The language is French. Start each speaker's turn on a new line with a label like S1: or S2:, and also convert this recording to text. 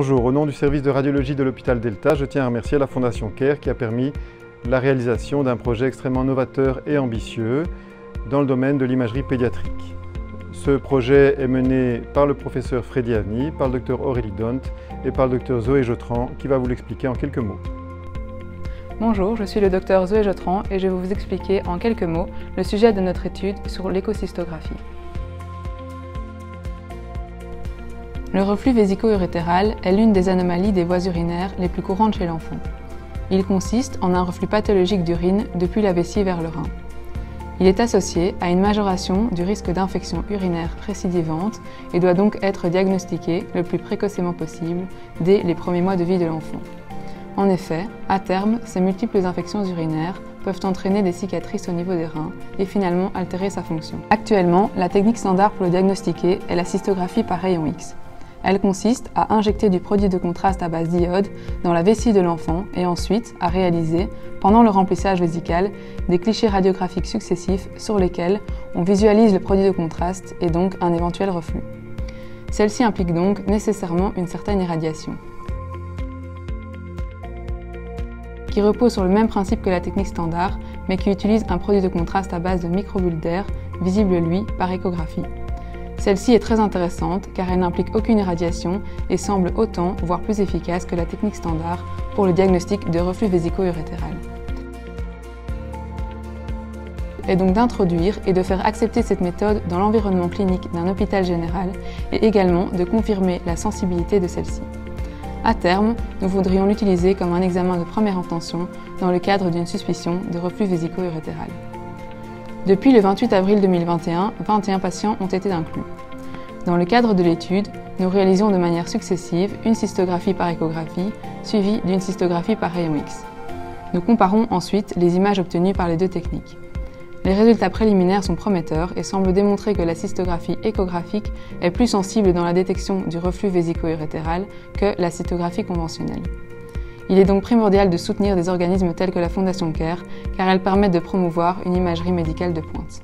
S1: Bonjour, au nom du service de radiologie de l'hôpital Delta, je tiens à remercier la Fondation CARE qui a permis la réalisation d'un projet extrêmement novateur et ambitieux dans le domaine de l'imagerie pédiatrique. Ce projet est mené par le professeur Freddy Avni, par le Dr Aurélie Dont et par le Dr Zoé Jotran qui va vous l'expliquer en quelques mots.
S2: Bonjour, je suis le Dr Zoé Jotran et je vais vous expliquer en quelques mots le sujet de notre étude sur l'échocystographie. Le reflux vésico-urétéral est l'une des anomalies des voies urinaires les plus courantes chez l'enfant. Il consiste en un reflux pathologique d'urine depuis la vessie vers le rein. Il est associé à une majoration du risque d'infection urinaire récidivante et doit donc être diagnostiqué le plus précocement possible dès les premiers mois de vie de l'enfant. En effet, à terme, ces multiples infections urinaires peuvent entraîner des cicatrices au niveau des reins et finalement altérer sa fonction. Actuellement, la technique standard pour le diagnostiquer est la cystographie par rayon X. Elle consiste à injecter du produit de contraste à base d'iode dans la vessie de l'enfant et ensuite à réaliser, pendant le remplissage vésical, des clichés radiographiques successifs sur lesquels on visualise le produit de contraste et donc un éventuel reflux. Celle-ci implique donc nécessairement une certaine irradiation, qui repose sur le même principe que la technique standard, mais qui utilise un produit de contraste à base de microbulles d'air, visible lui par échographie. Celle-ci est très intéressante car elle n'implique aucune irradiation et semble autant, voire plus efficace que la technique standard pour le diagnostic de reflux vésico-urétéral. Et donc d'introduire et de faire accepter cette méthode dans l'environnement clinique d'un hôpital général et également de confirmer la sensibilité de celle-ci. À terme, nous voudrions l'utiliser comme un examen de première intention dans le cadre d'une suspicion de reflux vésico-urétéral. Depuis le 28 avril 2021, 21 patients ont été inclus. Dans le cadre de l'étude, nous réalisions de manière successive une cystographie par échographie, suivie d'une cystographie par rayon X. Nous comparons ensuite les images obtenues par les deux techniques. Les résultats préliminaires sont prometteurs et semblent démontrer que la cystographie échographique est plus sensible dans la détection du reflux vésico-urétéral que la cystographie conventionnelle. Il est donc primordial de soutenir des organismes tels que la Fondation CARE car elles permettent de promouvoir une imagerie médicale de pointe.